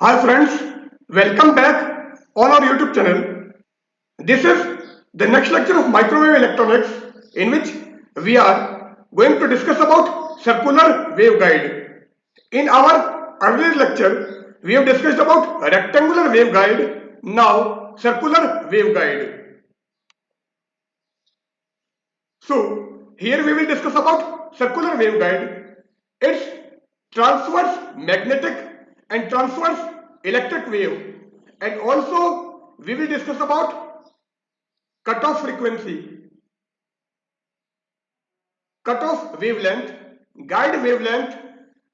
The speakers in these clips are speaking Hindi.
Hi friends, welcome back on our YouTube channel. This is the next lecture of microwave electronics in which we are going to discuss about circular waveguide. In our earlier lecture, we have discussed about rectangular waveguide, now circular waveguide. So here we will discuss about circular waveguide. It's transverse magnetic and transverse electric wave, and also we will discuss about cutoff frequency, cutoff wavelength, guide wavelength,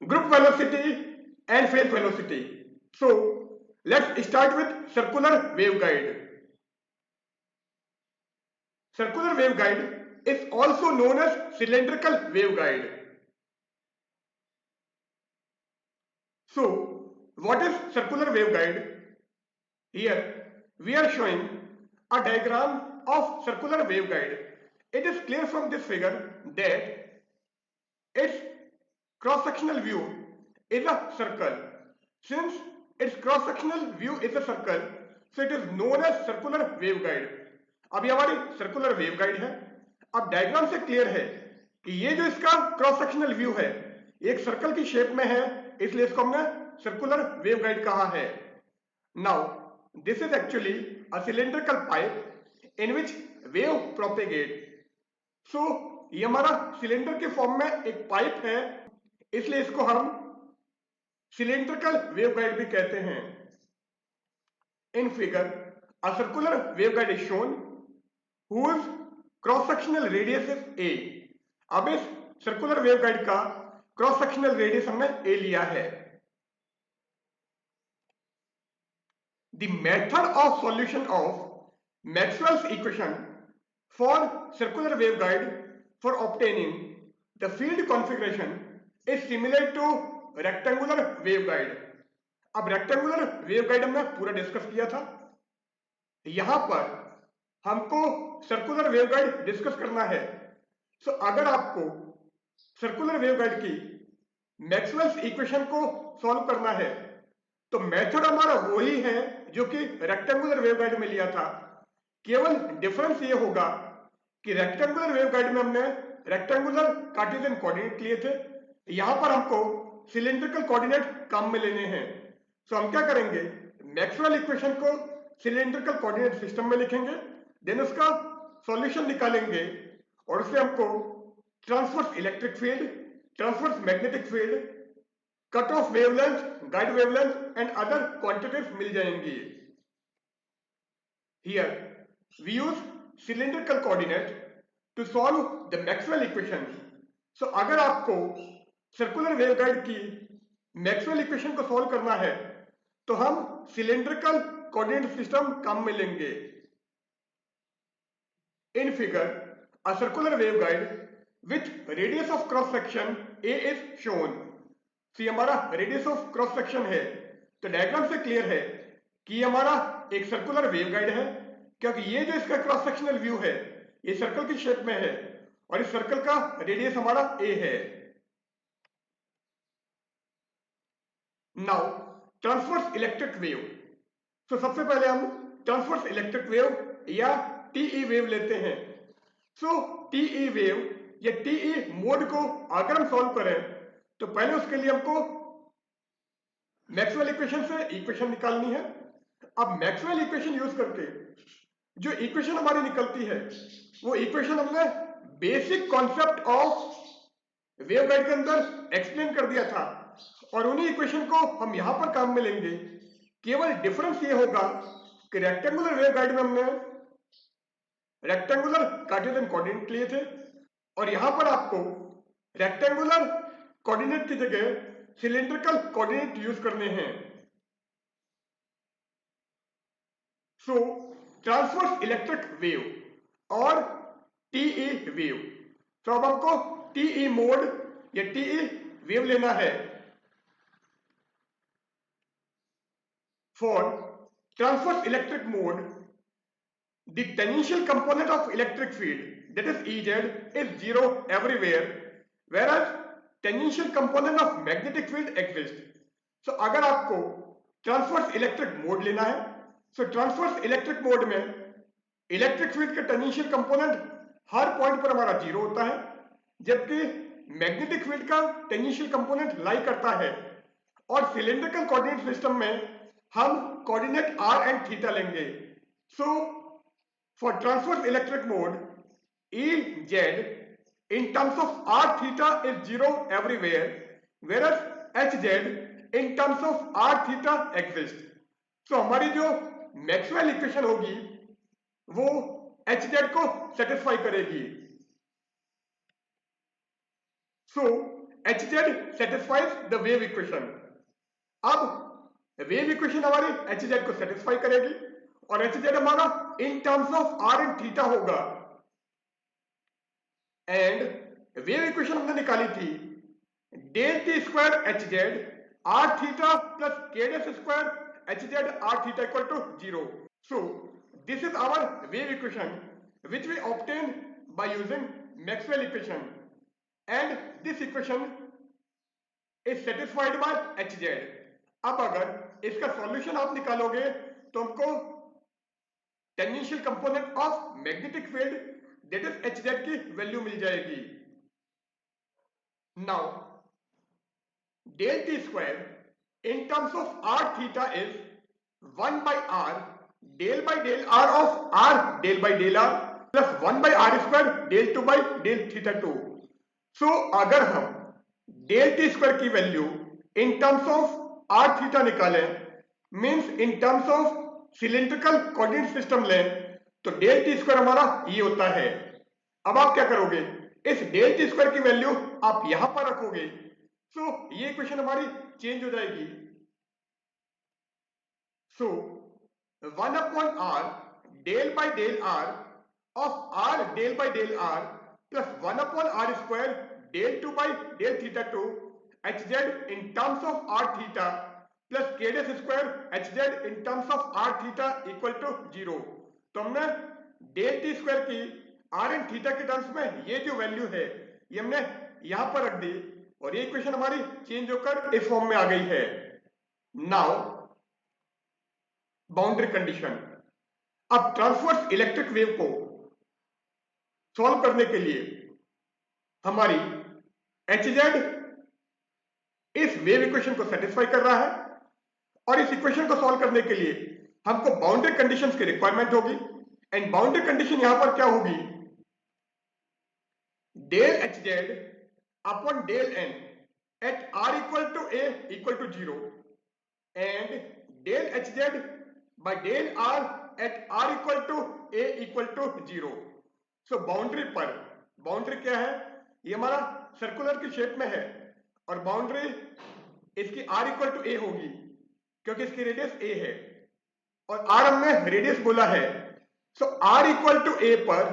group velocity and phase velocity. So let's start with circular waveguide. Circular waveguide is also known as cylindrical waveguide. So, what is circular waveguide? Here, we are showing a diagram of circular waveguide. It is clear from this figure that its cross-sectional view is a circle. Since its cross-sectional view is a circle, so it is known as circular waveguide. अब ये हमारी सर्कुलर वेवगाइड है. अब डायग्राम से क्लियर है कि ये जो इसका क्रॉस सेक्शनल व्यू है एक सर्कल की शेप में है, इसलिए इसको हमने सर्कुलर वेवगाइड कहा है. Now this is actually a cylindrical pipe in which wave propagate. So ये हमारा सिलेंडर के फॉर्म में एक पाइप है, इसलिए इसको हम सिलेंड्रिकल वेवगाइड भी कहते हैं. In figure a circular waveguide is shown whose cross-sectional radius is a. अब इस सर्कुलर वेवगाइड का क्रॉस सेक्शनल रेडियस हमने a लिया है. The method of solution of Maxwell's equation for circular waveguide for obtaining the field configuration is similar to rectangular waveguide. अब रेक्टेंगुलर वेवगाइड हमने पूरा डिस्कस किया था. यहां पर हमको सर्कुलर वेवगाइड डिस्कस करना है. सो अगर आपको सर्कुलर वेवगाइड की मैक्सवेल्स इक्वेशन को सॉल्व करना है तो मेथड हमारा वही है जो कि रेक्टेंगुलर वेवगाइड में लिया था. केवल डिफरेंस ये होगा कि रेक्टेंगुलर वेवगाइड में हमने रेक्टेंगुलर कार्टेशियन कोऑर्डिनेट लिए थे, यहां पर हमको सिलेंड्रिकल कोऑर्डिनेट काम में लेने हैं. सो हम क्या करेंगे, मैक्सवेल इक्वेशन को सिलेंड्रिकल कोऑर्डिनेट सिस्टम में लिखेंगे, देन उसका सॉल्यूशन निकालेंगे और उससे हमको transverse electric field, transverse magnetic field, cut off wavelength, guide wavelength and other quantities मिल जाएंगी. Here we use cylindrical coordinate to solve the Maxwell equation. So अगर आपको सर्कुलर वेवगाइड की मैक्सवेल इक्वेशन को सॉल्व करना है तो हम सिलेंड्रिकल कोऑर्डिनेट सिस्टम काम में लेंगे. In figure, a circular waveguide with radius of cross section A is shown. सी हमारा रेडियस ऑफ क्रॉस सेक्शन है, तो डायग्राम से क्लियर है कि ये हमारा एक सर्कुलर वेवगाइड है, क्योंकि ये जो इसका क्रॉस सेक्शनल व्यू है ये सर्कल की शेप में है और इस सर्कल का रेडियस हमारा A है. Now transverse electric wave. तो सबसे पहले हम ट्रांसवर्स इलेक्ट्रिक वेव या टीई वेव लेते हैं. सो टीई वेव या टीई मोड को अगर हम सॉल्व करें तो पहले उसके लिए हमको मैक्सवेल इक्वेशन से इक्वेशन निकालनी है. अब मैक्सवेल इक्वेशन यूज करके जो इक्वेशन हमारी निकलती है वो इक्वेशन हमने बेसिक कॉन्सेप्ट ऑफ वेवगाइड के अंदर एक्सप्लेन कर दिया था और उन्हीं इक्वेशन को हम यहां पर काम में लेंगे. केवल डिफरेंस ये होगा कि रेक्टेंगुलर वेवगाइड में हमने रेक्टेंगुलर कार्टेशियन कोऑर्डिनेट लिए थे और यहां पर आपको रेक्टेंगुलर कोऑर्डिनेट की जगह सिलेंड्रिकल कोऑर्डिनेट यूज करने हैं. सो ट्रांसवर्स इलेक्ट्रिक वेव और टीई वेव. तो अब हमको टीई मोड या टीई वेव लेना है. For transverse electric mode, the tangential component of electric field, that is Ez, is zero everywhere, whereas tangential component of magnetic field exists. So अगर आपको ट्रांसवर्स इलेक्ट्रिक मोड लेना है। सो ट्रांसवर्स इलेक्ट्रिक मोड में इलेक्ट्रिक फील्ड का टेंजेंशियल कंपोनेंट हर पॉइंट पर हमारा जीरो होता है, जबकि मैग्नेटिक फील्ड का टेंजेंशियल कंपोनेंट लाई करता है। और सिलेंड्रिकल कोऑर्डिनेट सिस्टम में हम कोऑर्डिनेट आर एंड थीटा लेंगे। So for transverse electric mode Ez in terms of r theta is 0 everywhere, whereas Hz in terms of r theta exists. So हमारी जो मैक्सवेल इक्वेशन होगी वो Hz को सेटिस्फाई करेगी। So Hz satisfies the wave equation. अब वेव इक्वेशन हमारी Hz को सेटिस्फाई करेगी और Hz हमारा in terms of r and theta होगा। एंड वेव इक्वेशन हमने निकाली थी del T square H Z R theta plus के डेस square H Z R theta equal to 0। So this is our wave equation which we obtain by using Maxwell equation and this equation is satisfied by H Z. अब अगर इसका सॉल्यूशन आप निकालोगे तो हमको tangential component of magnetic field that is Hz की वैल्यू मिल जाएगी। Now del T square in terms of r theta is 1 by r del r of r del r plus 1 by r square del 2 by del theta 2। So अगर हम डेल टी स्क्वायर की value in terms of r theta निकालें, means in terms of cylindrical coordinate system लें, तो डेल टी स्क्वायर हमारा ये होता है। अब आप क्या करोगे, इस डेल टी स्क्वायर की वैल्यू आप यहां पर रखोगे, सो ये इक्वेशन हमारी चेंज हो जाएगी। So 1 upon r del r of r del r plus 1 upon r square del 2 by del theta 2 hz in terms of r theta plus k del square hz in terms of r theta equal to 0। तो हमने डेल टी स्क्वायर की आर एंड थीटा के टर्म्स में ये जो वैल्यू है ये हमने यहां पर रख दी और ये इक्वेशन हमारी चेंज होकर इस फॉर्म में आ गई है। Now boundary condition. अब ट्रांसवर्स इलेक्ट्रिक वेव को सॉल्व करने के लिए हमारी Hz इस वेव इक्वेशन को सेटिस्फाई कर रहा है और इस इक्वेशन को सॉल्व करने के लिए हमको बाउंड्री कंडीशंस की रिक्वायरमेंट होगी। एंड बाउंड्री कंडीशन यहां पर क्या होगी, del Hz upon del n at r equal to a equal to 0 and del Hz by del r at r equal to a equal to 0। So boundary पर, बाउंड्री क्या है, ये हमारा सर्कुलर की शेप में है और बाउंड्री इसकी r इक्वल टू a होगी क्योंकि इसकी रेडियस a है और r हमने रेडियस बोला है। So r equal to a पर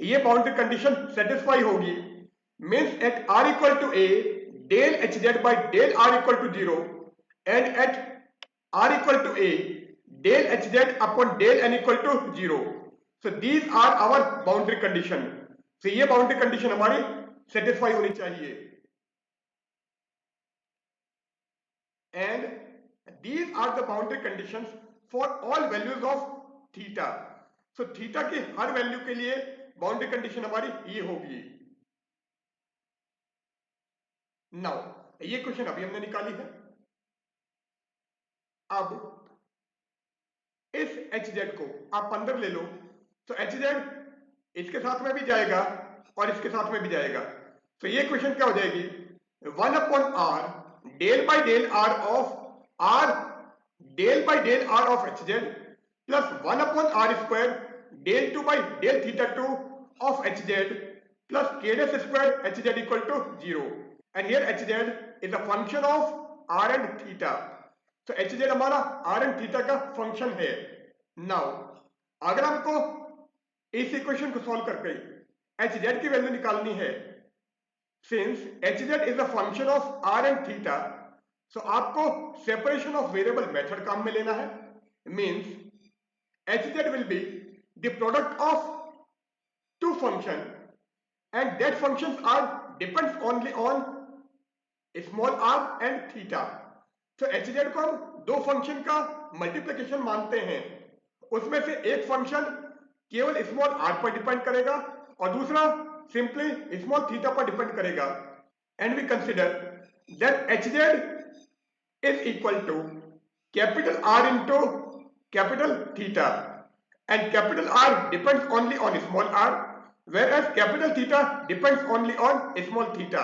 ये बाउंड्री कंडीशन सेटिस्फाई होगी, means at r equal to a del Hz by del r equal to 0 and at r equal to a del Hz upon del n equal to 0। So these are our boundary condition. So ये बाउंड्री कंडीशन हमारी सेटिस्फाई होनी चाहिए and these are the boundary conditions for all values of theta. So theta की हर वैल्यू के लिए बाउंड्री कंडीशन हमारी ये होगी। नाउ ये क्वेश्चन अभी हमने निकाली है। अब इस Hz को आप अंदर ले लो, तो Hz इसके साथ में भी जाएगा और इसके साथ में भी जाएगा। तो ये क्वेश्चन क्या हो जाएगी, 1 upon r del r of r del r of Hz plus 1 upon r square del 2 by del theta 2 of Hz plus k del square Hz equal to 0 and here Hz is a function of r and theta. तो Hz हमारा r एंड थीटा का फंक्शन है। नाउ अगर हमको इस इक्वेशन को सॉल्व करके Hz की वैल्यू निकालनी है, since Hz is a function of r and theta, so आपको सेपरेशन ऑफ वेरिएबल मेथड काम में लेना है। Means Hz will be the product of two function and that functions are depends only on small r and theta. तो HZ को हम दो फंक्शन का मल्टीप्लिकेशन मानते हैं, उसमें से एक फंक्शन केवल स्मॉल r पर डिपेंड करेगा और दूसरा सिंपली स्मॉल थीटा पर डिपेंड करेगा, and we consider that HZ is equal to capital R into capital theta, and capital R depends only on small r, whereas capital theta depends only on small theta.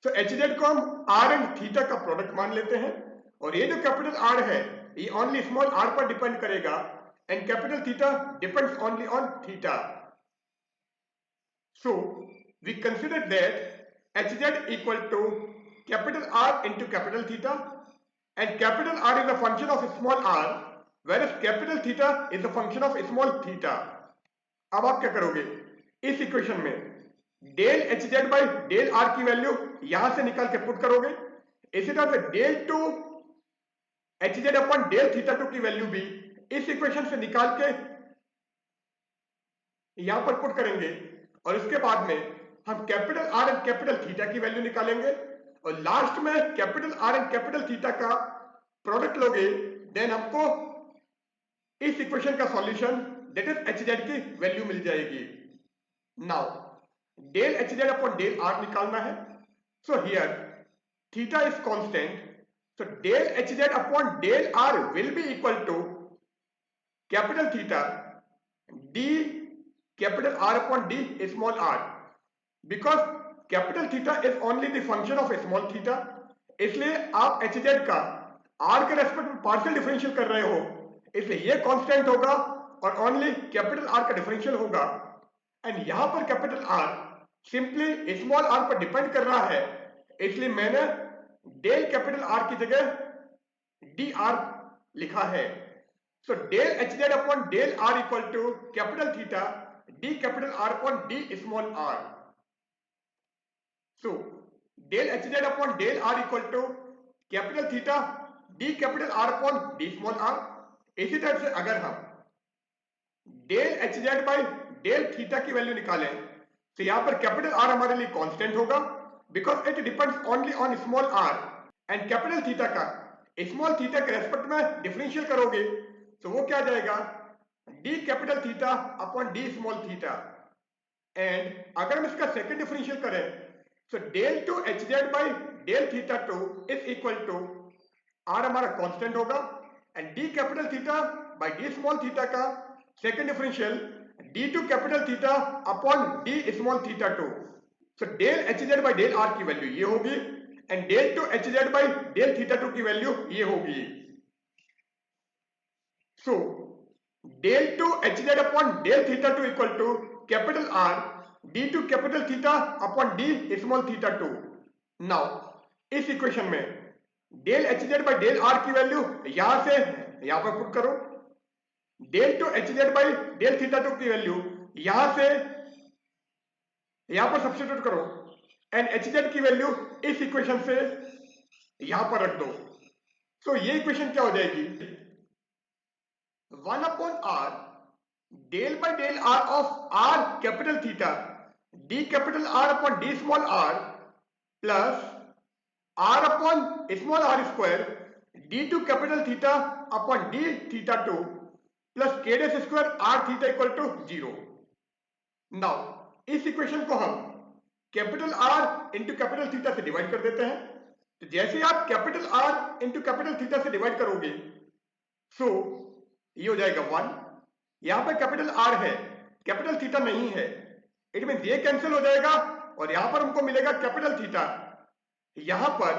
So HZ को हम R and theta का प्रोडक्ट मान लेते हैं, और ये जो कैपिटल R है ये ओनली स्मॉल r पर डिपेंड करेगा, and capital theta depends only on theta. So we consider that HZ equal to capital R into capital theta, and capital R is a function of small r, whereas capital theta is a function of small theta. अब आप क्या करोगे, इस इक्वेशन में del HZ by del R की वैल्यू यहां से निकाल के पुट करोगे, इसी तरह से del two HZ upon del theta two की वैल्यू भी इस इक्वेशन से निकाल के यहां पर पुट करेंगे, और इसके बाद में हम capital R and capital theta की वैल्यू निकालेंगे, और लास्ट में capital R and capital theta का प्रोडक्ट लोगे, देन हमको इस इक्वेशन का सॉल्यूशन दैट इज HZ की वैल्यू मिल जाएगी. Now del HZ upon del R निकालना है, so here theta is constant, so del HZ upon del R will be equal to capital theta d capital R upon d small r, because capital theta is only the function of small theta, इसलिए आप HZ का R के रेस्पेक्ट में पार्शियल डिफरेंशियल कर रहे हो, इसलिए ये कांस्टेंट होगा और ओनली कैपिटल R का डिफरेंशियल होगा, एंड यहां पर capital R simply small r पर डिपेंड कर रहा है, इसलिए मैंने डेल कैपिटल R की जगह dr लिखा है. So del HZ upon del R equal to capital theta d capital R upon d small r. So del HZ upon del R equal to capital theta d capital R upon d small r. इसी तरह से अगर हम del HZ by del theta की वैल्यू निकालें, तो यहां पर कैपिटल R हमारे लिए कांस्टेंट होगा, because it depends only on small r, and capital theta का स्मॉल थीटा के रेस्पेक्ट में डिफरेंशियल करोगे, तो वो क्या जाएगा d capital theta upon d small theta, and अगर हम इसका सेकंड डिफरेंशियल करें, so del two HZ by del theta two is equal to r हमारा कांस्टेंट होगा, and d capital theta by d small theta का second differential d two capital theta upon d small theta two. So del HZ by del r की वैल्यू ये होगी, and del two HZ by del theta two की वैल्यू ये होगी. So del to HZ upon del theta 2 equal to capital R d to capital theta upon d small theta 2. Now इस इक्वेशन में del HZ by del R की वैल्यू यहां से यहां पर पुट करो, del to HZ by del theta 2 की वैल्यू यहां से यहां पर सब्स्टिट्यूट करो, एंड HZ की वैल्यू इस इक्वेशन से यहां पर रख दो. सो ये इक्वेशन क्या हो जाएगी, 1 upon r del by del r of r capital theta d capital R upon d small r plus r upon small r square d to capital theta upon d theta 2 plus k dash square r theta equal to 0. Now इस इक्वेशन को हम capital R into capital theta से डिवाइड कर देते हैं, तो जैसे आप capital R into capital theta से डिवाइड करोगे, सो ये हो जाएगा 1, यहां पर कैपिटल R है, कैपिटल थीटा नहीं है, इट मीन ये कैंसिल हो जाएगा, और यहां पर हमको मिलेगा कैपिटल थीटा. यहां पर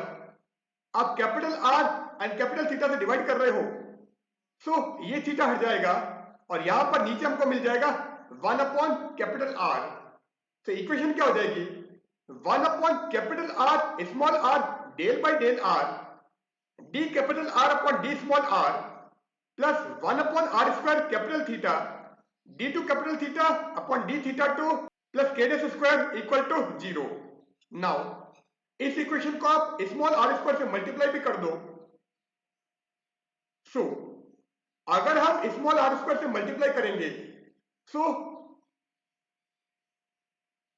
आप capital R and capital theta से डिवाइड कर रहे हो, सो ये थीटा हट जाएगा, और यहां पर नीचे हमको मिल जाएगा 1 अपॉन कैपिटल R. तो इक्वेशन क्या हो जाएगी, 1 upon capital R small r del by del R d capital R upon d small r plus 1 upon r square capital theta d two capital theta upon d theta 2 plus k dash square equal to 0. Now इस इक्वेशन को आप स्मॉल r स्क्वायर से मल्टीप्लाई भी कर दो, सो अगर हम स्मॉल r स्क्वायर से मल्टीप्लाई करेंगे, सो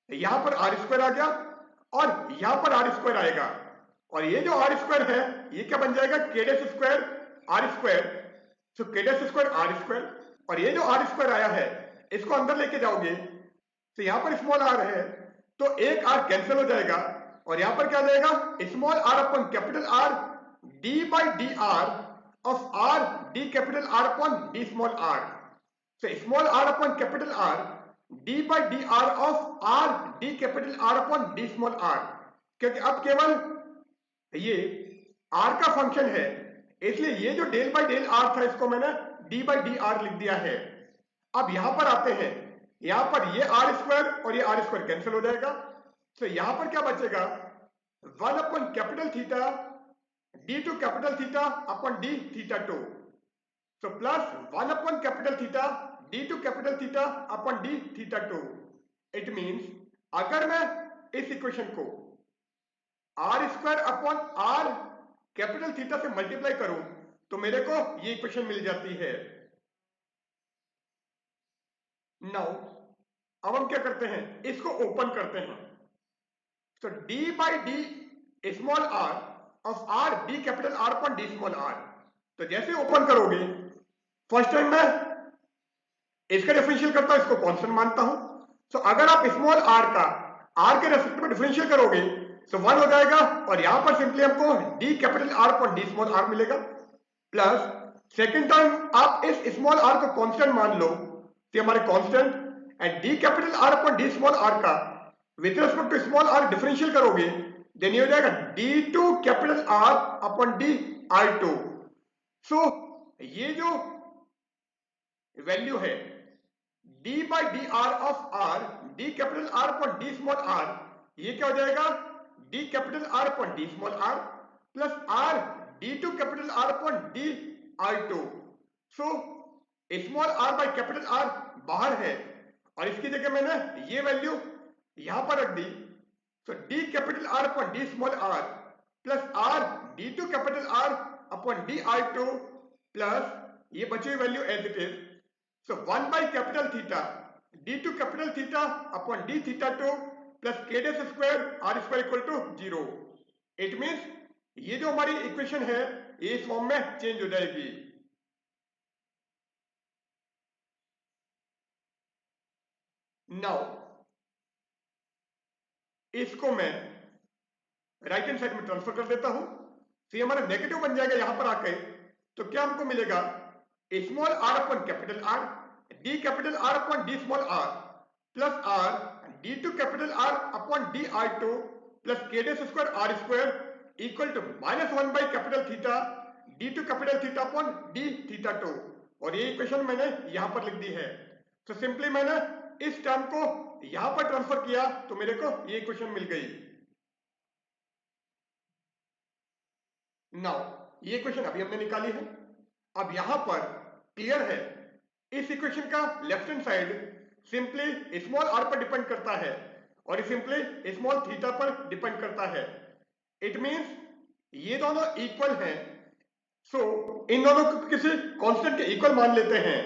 यहां पर r स्क्वायर आ गया और यहां पर r स्क्वायर आएगा, और ये जो आर स्क्वायर है ये क्या बन जाएगा, के डेस स्क्वायर आर स्क्वायर। सो के डेस स्क्वायर आर स्क्वायर, और ये जो आर स्क्वायर आया है इसको अंदर लेके जाओगे तो यहां पर स्मॉल आर है तो एक आर कैंसिल हो जाएगा और यहां पर क्या आ जाएगा, small are upon capital are D by D R of R D capital are upon D small R. So small are upon capital are D by D R of R D capital are upon D small R, क्योंकि अब केवल ये r का फंक्शन है इसलिए ये जो डेल बाई डेल r था इसको मैंने d बाई डी आर लिख दिया है। अब यहां पर आते हैं, यहां पर ये आर स्क्वायर और ये आर स्क्वायर कैंसिल हो जाएगा। तो यहां पर क्या बचेगा, 1 upon capital theta D two capital theta upon D theta two. So plus 1 upon capital theta D two capital theta upon D theta two. It means अगर मैं इस इक्वेशन को R square upon R capital theta से मल्टीप्लाई करूं तो मेरे को ये इक्वेशन मिल जाती है। नाउ अब हम क्या करते हैं, इसको ओपन करते हैं। तो d by D small R of R D capital are upon D small R, तो जैसे ओपन करोगे फर्स्ट टाइम मैं इसका डिफरेंशियल करता हूं, इसको कांस्टेंट मानता हूं। तो अगर आप स्मॉल आर का आर के रेस्पेक्ट में डिफरेंशियल करोगे तो 1 हो जाएगा और यहां पर सिंपली हमको D capital are upon D small R मिलेगा। प्लस सेकेंड टाइम आप इस स्मॉल आर को कांस्टेंट मान लो तो हमारे constant and d capital are upon D small r का with respect to small r differential करोगे देन ये हो जाएगा d two capital are upon D R two. So ये जो वैल्यू है d by D R of R D capital are upon D small r, ये क्या हो जाएगा d capital are upon D small are plus R D two capital are upon D R two. So small R by capital R बाहर है और इसकी जगह मैंने ये वैल्यू यहां पर रख दी। So d capital are upon D small are plus R D two capital are upon D R two plus ये बची हुई value as it is. So 1 by capital theta d to capital theta upon d theta 2 plus k dash square r square equal to 0. It means ये जो हमारी इक्वेशन है ये इस फॉर्म में चेंज हो जाएगी। नाउ इसको मैं राइट हैंड साइड में ट्रांसफर कर देता हूं तो ये हमारा नेगेटिव बन जाएगा यहां पर आके। तो क्या हमको मिलेगा, small are upon capital R D capital are upon D small are plus R D two capital are upon D R two plus के डेस square are square equal to -1 by capital theta D two capital theta upon D theta two. और ये इक्वेशन मैंने यहां पर लिख दी है। तो सिंपली मैंने इस टर्म को यहां पर ट्रांसफर किया तो मेरे को ये इक्वेशन मिल गई। नाउ ये इक्वेशन अभी हमने निकाली है। अब यहां पर क्लियर है इस इक्वेशन का left hand side simply small R पर डिपेंड करता है और ये सिंपली स्मॉल थीटा पर डिपेंड करता है। इट मींस ये दोनों इक्वल हैं। सो इन दोनों को किसी कांस्टेंट के इक्वल मान लेते हैं।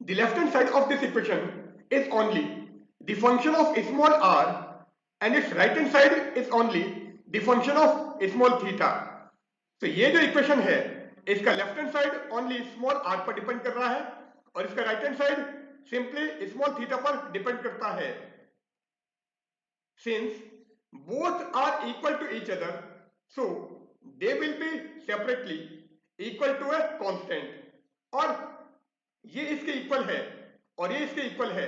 The left hand side of this equation is only the function of small R and its right hand side is only the function of small theta. तो ये जो इक्वेशन है इसका left hand side only small R पर डिपेंड कर रहा है और इसका right hand side simply small theta पर डिपेंड करता है। Since both are equal to each other so they will B separately equal to a constant. और ये इसके इक्वल है और ये इसके इक्वल है।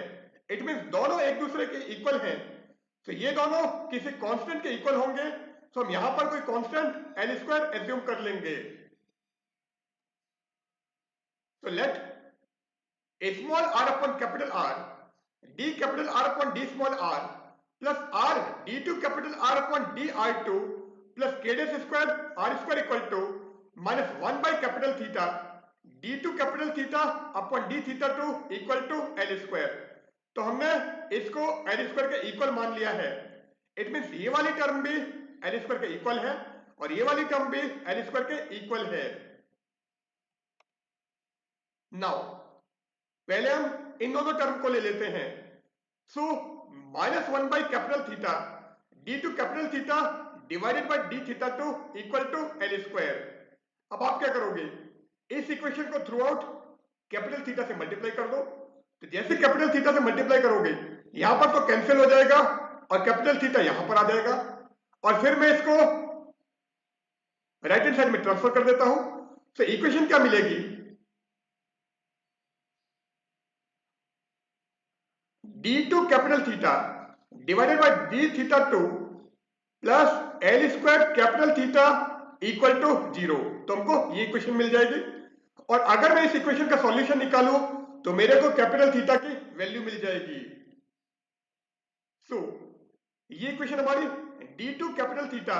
इट मींस दोनों एक दूसरे के इक्वल हैं। तो ये दोनों किसी कांस्टेंट के इक्वल होंगे तो हम यहां पर कोई कांस्टेंट एल स्क्वायर एज्यूम कर लेंगे। So let small r upon capital R d capital R upon d small r plus r d2 capital R upon d r2 plus k dash square r square equal to -1 by capital theta d2 capital theta upon d theta 2 equal to l square। तो हमने इसको l square के इक्वल मान लिया है। इट मींस ये वाली टर्म भी l square के इक्वल है और ये वाली टर्म भी l square के इक्वल है। नाउ पहले हम इन दोनों टर्म को ले लेते हैं। So -1 by capital theta D two capital theta divided by D theta two equal to L square. अब आप क्या करोगे, इस इक्वेशन को थ्रू आउट कैपिटल थीटा से मल्टीप्लाई कर दो। तो जैसे कैपिटल थीटा से मल्टीप्लाई करोगे यहां पर तो कैंसिल हो जाएगा और कैपिटल थीटा यहां पर आ जाएगा, और फिर मैं इसको राइट हैंड साइड में ट्रांसफर कर देता हूं। तो इक्वेशन क्या मिलेगी, D two capital theta divided by D theta two plus L square capital theta equal to 0। तो हमको ये इक्वेशन मिल जाएगी, और अगर मैं इस इक्वेशन का सॉल्यूशन निकालूं तो मेरे को कैपिटल थीटा की वैल्यू मिल जाएगी। सो ये इक्वेशन हमारी D two capital theta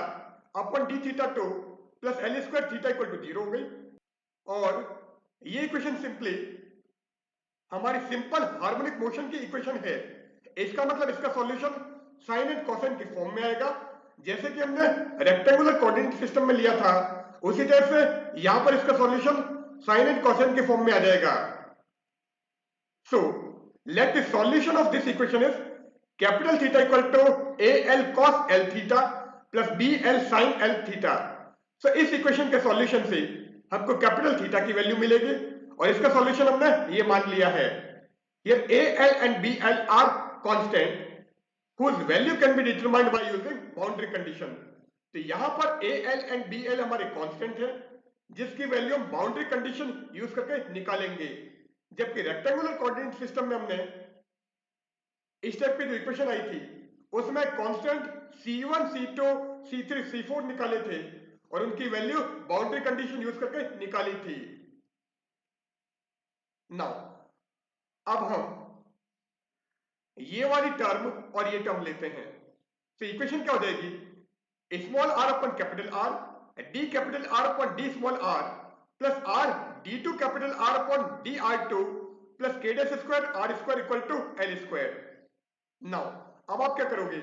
upon D theta two plus L square theta equal to 0 हो गई, और ये इक्वेशन सिंपली हमारी सिंपल हार्मोनिक मोशन की इक्वेशन है। इसका मतलब इसका सॉल्यूशन साइन एंड कोसाइन के फॉर्म में आएगा, जैसे कि हमने रेक्टेंगुलर कोऑर्डिनेट सिस्टम में लिया था उसी टाइप से यहां पर इसका सॉल्यूशन साइन एंड कोसाइन के फॉर्म में आ जाएगा। So let the solution of this equation is capital theta equal to a L cos L theta plus B L sine L theta. सो इस इक्वेशन के सॉल्यूशन से हमको कैपिटल थीटा की वैल्यू मिलेगी, और इसका सॉल्यूशन हमने ये मान लिया है। Here a l and b l are constant whose value can be determined by using boundary condition। तो यहां पर a l and b l हमारे कांस्टेंट है जिसकी वैल्यू हम बाउंड्री कंडीशन यूज करके निकालेंगे, जबकि रेक्टेंगुलर कोऑर्डिनेट सिस्टम में हमने इस टाइप की जो इक्वेशन आई थी उसमें constant c1 c2 c3 c4 निकाले थे और उनकी वैल्यू बाउंड्री कंडीशन यूज करके निकाली थी। नाउ अब हम ये वाली टर्म और ये टर्म लेते हैं, तो इक्वेशन क्या हो जाएगी, small r upon capital R D capital R upon D small r plus r D two capital R upon D r2 plus k dash square r square equal to l square. Now अब आप क्या करोगे,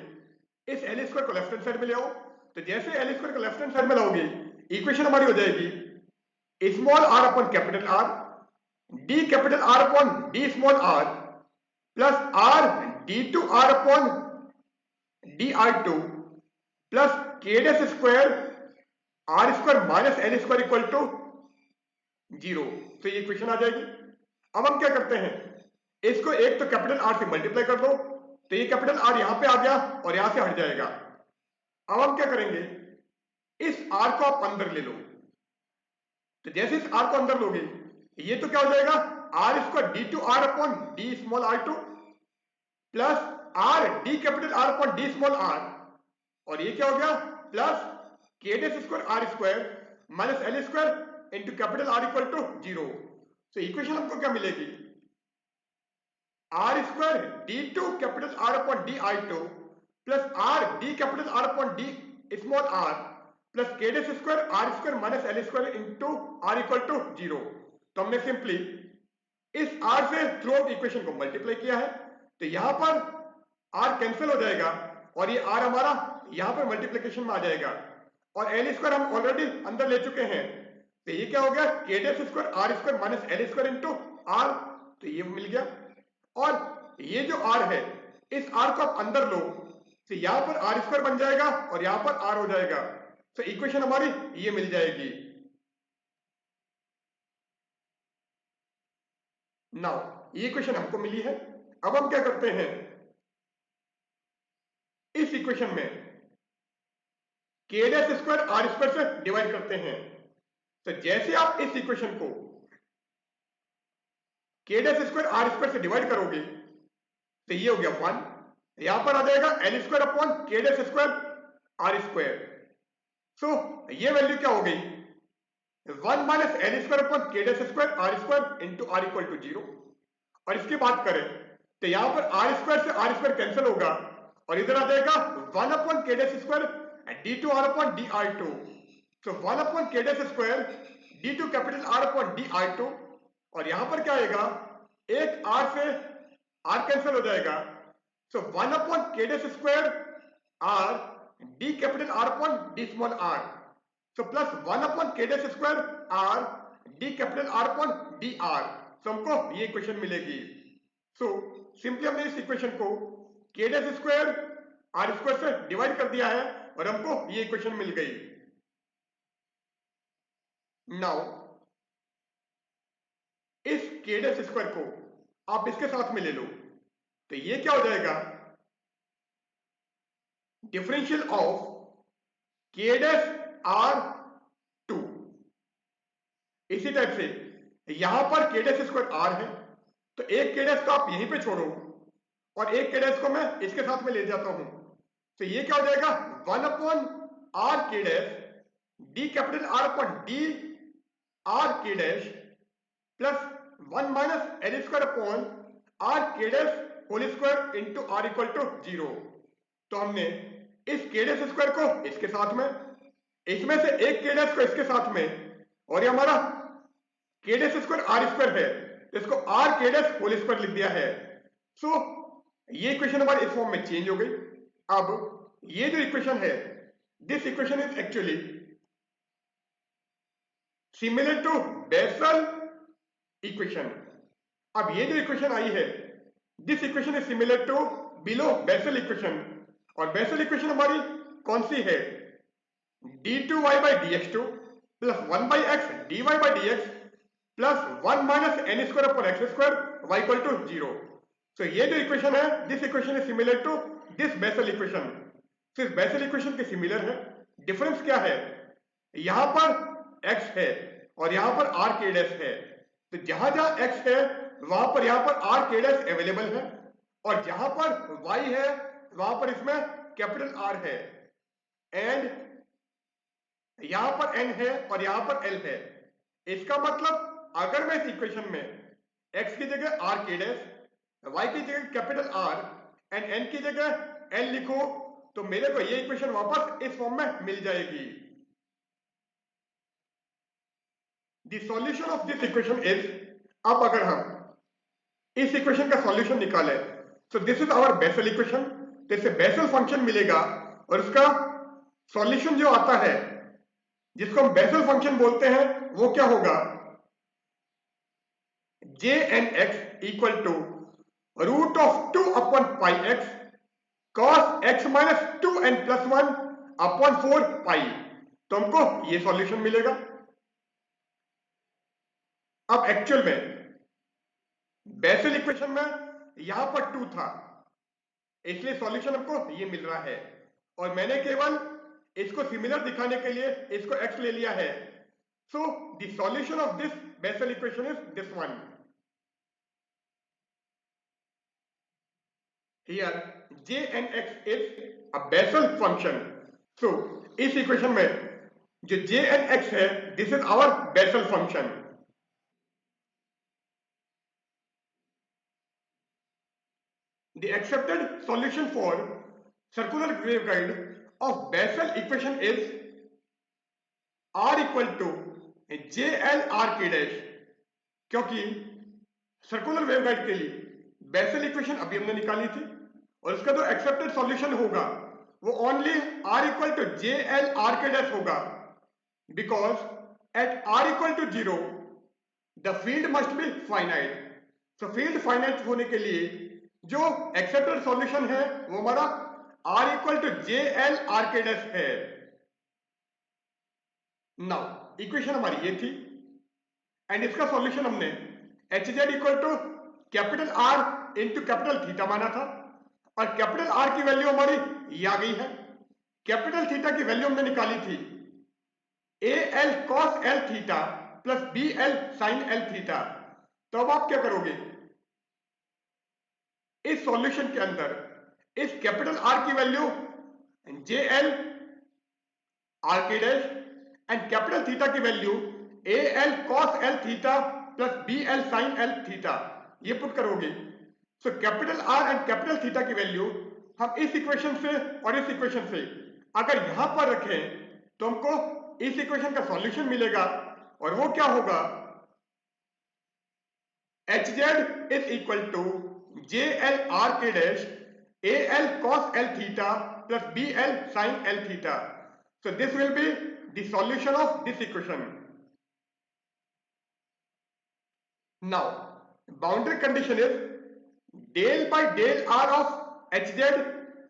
इस l स्क्वायर को लेफ्ट हैंड साइड में ले आओ। तो जैसे l स्क्वायर को लेफ्ट हैंड साइड में लाओगे इक्वेशन हमारी हो जाएगी small r upon capital R D capital R upon D small r plus r D two r upon D r2 plus k dash square r square minus l square equal to 0। तो ये इक्वेशन आ जाएगी। अब हम क्या करते हैं, इसको एक तो कैपिटल R से मल्टीप्लाई कर दो, तो ये कैपिटल R यहां पे आ गया और यहां से हट जाएगा। अब हम क्या करेंगे, इस R को आप अंदर ले लो। तो जैसे इस R को अंदर लोगे ये तो क्या हो जाएगा r square D two r upon D small r2 plus r D capital R upon D small r, और ये क्या हो गया plus k dash square r square minus l square into capital R equal to 0। तो इक्वेशन हमको क्या मिलेगी, r square D two capital R upon D r2 plus r D capital R upon D small r plus k dash square r square minus l square into r equal to 0। तो हमने सिंपली इस r से थ्रू आउट इक्वेशन को मल्टीप्लाई किया है, तो यहां पर r कैंसिल हो जाएगा और ये r हमारा यहां पर मल्टीप्लिकेशन में आ जाएगा, और l स्क्वायर हम ऑलरेडी अंदर ले चुके हैं, तो ये क्या हो गया k dash square r square minus l square into r। तो ये मिल गया, और ये जो r है इस r को आप अंदर लो, तो यहां पर r स्क्वायर बन जाएगा और यहां पर r हो जाएगा। तो इक्वेशन हमारी ये मिल जाएगी। नाउ ये इक्वेशन हमको मिली है। अब हम क्या करते हैं, इस इक्वेशन में k dash square r square से डिवाइड करते हैं। तो जैसे आप इस इक्वेशन को k dash square r square से डिवाइड करोगे तो ये हो गया 1, यहां पर आ जाएगा l square upon k dash square r square. So ये वैल्यू क्या हो गई 1 minus l square upon k dash square r square into r equal to 0। और इसकी बात करें तो यहां पर r स्क्वायर से r स्क्वायर कैंसिल होगा और इधर आ जाएगा 1 upon k dash square D two r upon D r2। So 1 upon k dash square D two capital R upon D r2, और यहां पर क्या आएगा एक r से r कैंसिल हो जाएगा, सो 1 upon k dash square r D capital R upon D small r, सो plus 1 upon k dash square r D capital R upon D r। तो हमको ये इक्वेशन मिलेगी। सो सिंपली हमने इस इक्वेशन को k dash square are square से डिवाइड कर दिया है और हमको ये इक्वेशन मिल गई। नाउ इस के डैश स्क्वायर को आप इसके साथ में ले लो, तो ये क्या हो जाएगा, डिफरेंशियल ऑफ के डैश आर टू। इसी टाइप से यहां पर के डैश स्क्वायर आर है, तो एक के डैश को आप यहीं पे छोड़ो और एक के डैश को मैं इसके साथ में ले जाता हूं, तो ये क्या हो जाएगा, 1/r k dash d capital are upon D r के dash plus 1 minus l square upon r के dash whole square into r equal to 0। तो हमने इस के डैश स्क्वायर को इसके साथ में, इसमें से एक के डैश को इसके साथ में, और ये हमारा के डैश स्क्वायर आर स्क्वायर है, तो इसको आर के डैश होल स्क्वायर लिख दिया है। सो ये इक्वेशन हमारी इस फॉर्म में चेंज हो गई। अब ये जो इक्वेशन है, this equation is actually similar to Bessel equation. अब ये जो इक्वेशन आई है, this equation is similar to below Bessel equation, और बेसल इक्वेशन हमारी कौन सी है, d2y by dx2 plus 1 by x dy by dx plus 1 minus N square upon X square y equal to 0। So ये जो इक्वेशन है, this equation is similar to this Bessel equation. तो इस बेसल इक्वेशन के सिमिलर है। डिफरेंस क्या है, यहां पर x है और यहां पर r k डैश है, तो जहां जहां x है वहां पर यहां पर r k डैश अवेलेबल है, और जहां पर y है वहां पर इसमें कैपिटल R है, एंड यहां पर n है और यहां पर l है। इसका मतलब अगर मैं इस इक्वेशन में x की जगह r k डैश, y की जगह कैपिटल R एंड n की जगह l लिखो, तो मेरे को ये इक्वेशन वापस इस फॉर्म में मिल जाएगी। The solution of this equation is, अब अगर हम इस इक्वेशन का सॉल्यूशन निकालें, तो this is our Bessel equation, तो इससे बेसल फंक्शन मिलेगा, और इसका सॉल्यूशन जो आता है जिसको हम बेसल फंक्शन बोलते हैं वो क्या होगा, J N X equal to root of 2 upon pi X cos X minus 2n plus 1 upon 4 pi. तो हमको ये सॉल्यूशन मिलेगा। अब एक्चुअल में बेसल इक्वेशन में यहां पर 2 था, इसलिए सॉल्यूशन हमको ये मिल रहा है, और मैंने केवल इसको सिमिलर दिखाने के लिए इसको x ले लिया है। So the solution of this Bessel equation is this one. Here j and x is a Bessel function. So इस इक्वेशन में जो j and x है, this is our Bessel function. The accepted solution for circular waveguide of Bessel equation is r equal to jl r k dash, क्योंकि सर्कुलर वेवगाइड के लिए बेसल इक्वेशन अभी हमने निकाली थी, और इसका जो एक्सेप्टेड सॉल्यूशन होगा वो only r equal to J L R के डैश होगा, because at r equal to 0 the field must be finite. तो फील्ड फाइनाइट होने के लिए जो एक्सेप्टेड सॉल्यूशन है वो हमारा r equal to J L R के डैश है। नाउ इक्वेशन हमारी ये थी, एंड इसका सॉल्यूशन हमने H Z equal to capital R into capital theta माना था, और कैपिटल आर की वैल्यू हमारी ये आ गई है। कैपिटल थीटा की वैल्यू हमने निकाली थी A L cos L theta plus B L sine L theta. तो अब आप क्या करोगे, इस सॉल्यूशन के अंदर इस कैपिटल आर की वैल्यू जे एल आर के डैश एंड कैपिटल थीटा की value A L cos L theta plus B L sine L theta, ये पुट करोगे। So capital R and capital theta की वैल्यू हम इस इक्वेशन से और इस इक्वेशन से अगर यहां पर रखें तो हमको इस इक्वेशन का सॉल्यूशन मिलेगा, और वो क्या होगा, h z is equal to J L R के dash a L cos L theta plus B L sine L theta. So this will be the solution of this equation. Now, boundary condition is del by del r of hz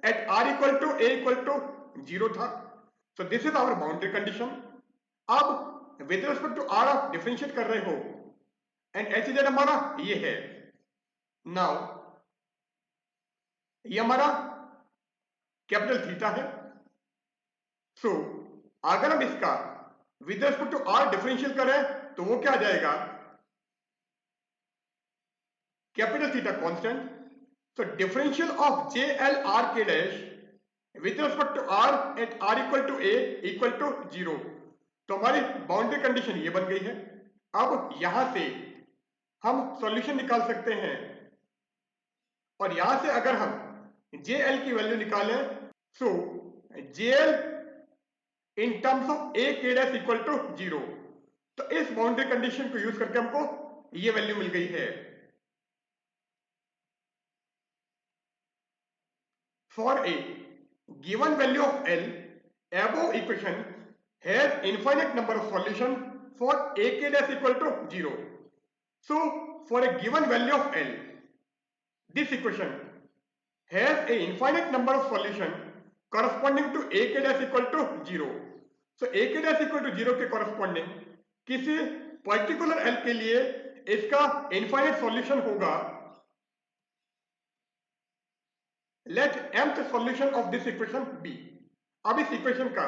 at are equal to A equal to 0 था। So this is our boundary condition. अब विद रिस्पेक्ट टू आर आप डिफरेंशिएट कर रहे हो एंड एच जेड हमारा ये है। नाउ ये हमारा कैपिटल थीटा है। सो अगर हम इसका with respect to r differential करें तो वो क्या आ जाएगा, capital theta constant. So differential of j L R के dash with respect to r at are equal to A equal to 0। तो हमारी बाउंड्री कंडीशन ये बन गई है। अब यहां से हम सॉल्यूशन निकाल सकते हैं और यहां से अगर हम जे एल की वैल्यू निकालें so j l in terms of a k dash equal to 0। तो इस बाउंड्री कंडीशन को यूज करके हमको ये वैल्यू मिल गई है। For a given value of L above equation has infinite number of solution for a k dash equal to 0. So for a given value of L, this equation has a infinite number of solution corresponding to a k dash equal to 0. So a k dash equal to 0 के corresponding किसी particular L के लिए इसका infinite solution होगा। Let mth solution of this equation be। अब इस इक्वेशन का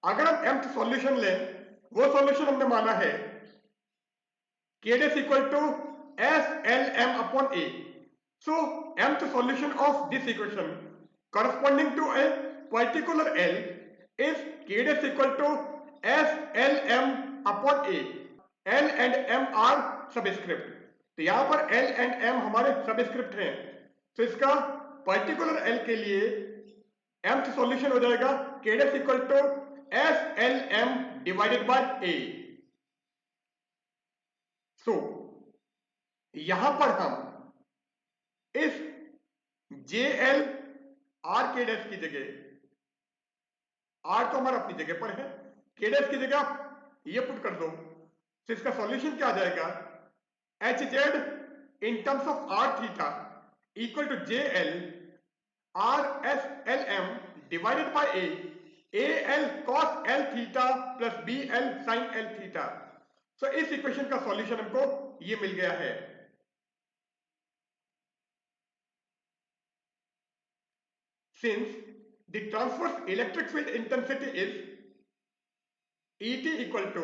अगर हम mth सॉल्यूशन लें, वो सॉल्यूशन हमने माना है k dash equal to s l m upon a। so mth solution of this equation corresponding to a particular L is k dash equal to s l m upon a। L and m are subscript, तो यहां पर L and m हमारे सबस्क्रिप्ट हैं। तो इसका पर्टिकुलर L के लिए mth सॉल्यूशन हो जाएगा k dash equal to S L M divided by a। So यहां पर हम इस जे एल आर के डैश की जगह, आर तो हमारा अपनी जगह पर है, के डैश की जगह आप ये पुट कर दो। तो इसका सॉल्यूशन क्या आ जाएगा, h z in terms of r theta equal to J L r s L M divided by a L cos L theta plus B L sine L theta. सो इस इक्वेशन का सॉल्यूशन हमको ये मिल गया है। Since the transverse electric field intensity is Et equal to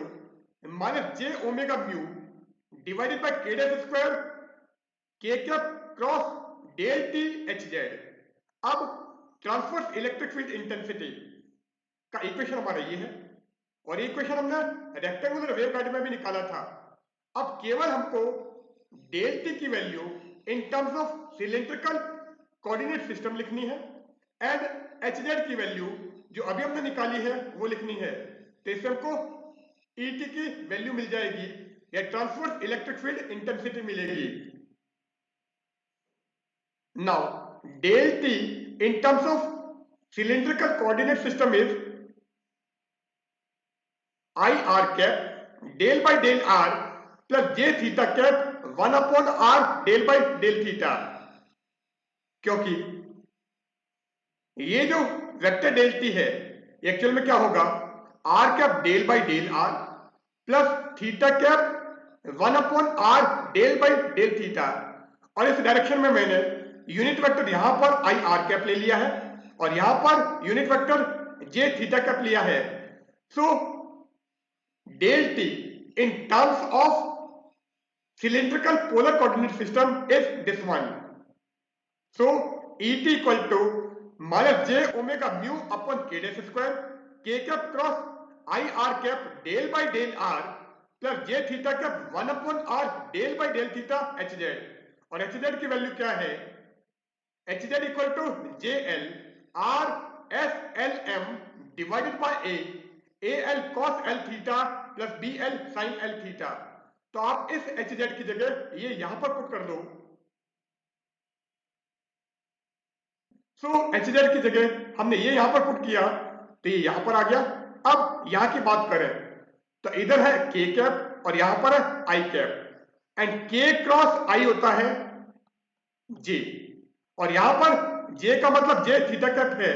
minus j omega mu divided by k dash square k cap cross del t h Z. अब ट्रांसवर्स इलेक्ट्रिक फील्ड इंटेंसिटी का इक्वेशन हमारा ये है और इक्वेशन हमने रेक्टेंगुलर वेवगाइड में भी निकाला था। अब केवल हमको डेल टी की value in terms of cylindrical coordinate system लिखनी है एंड एच जेड की वैल्यू जो अभी हमने निकाली है वो लिखनी है। तो इससे हमको ईटी की वैल्यू मिल जाएगी या ट्रांसवर्स इलेक्ट्रिक फील्ड इंटेंसिटी मिलेगी। Now del t in terms of cylindrical coordinate system is i r cap del by del r plus j theta cap 1 upon r del by del theta. क्योंकि ये जो वेक्टर डेल टी है एक्चुअल में क्या होगा, r cap del by del r plus theta cap 1 upon r del by del theta. और इस डायरेक्शन में मैंने यूनिट वेक्टर यहां पर आई आर कैप ले लिया है और यहां पर यूनिट वेक्टर जे थीटा कैप लिया है। सो del t in terms of cylindrical polar coordinate system is this one. So Et equal to minus j omega mu upon k dash square k cap cross I r cap del by del r plus j theta cap 1 upon r del by del theta h z। और h z की वैल्यू क्या है, h z equal to j l r s l m divided by a l cos l theta plus B L sine L theta. तो आप इस एच जेड की जगह ये यहां पर पुट कर दो। सो एच जेड की जगह हमने ये यहां पर पुट किया तो ये यहां पर आ गया। अब यहां की बात करें तो इधर है के कैप और यहां पर है आई कैप एंड के क्रॉस आई होता है जे और यहां पर जे का मतलब जे थीटा कैप है,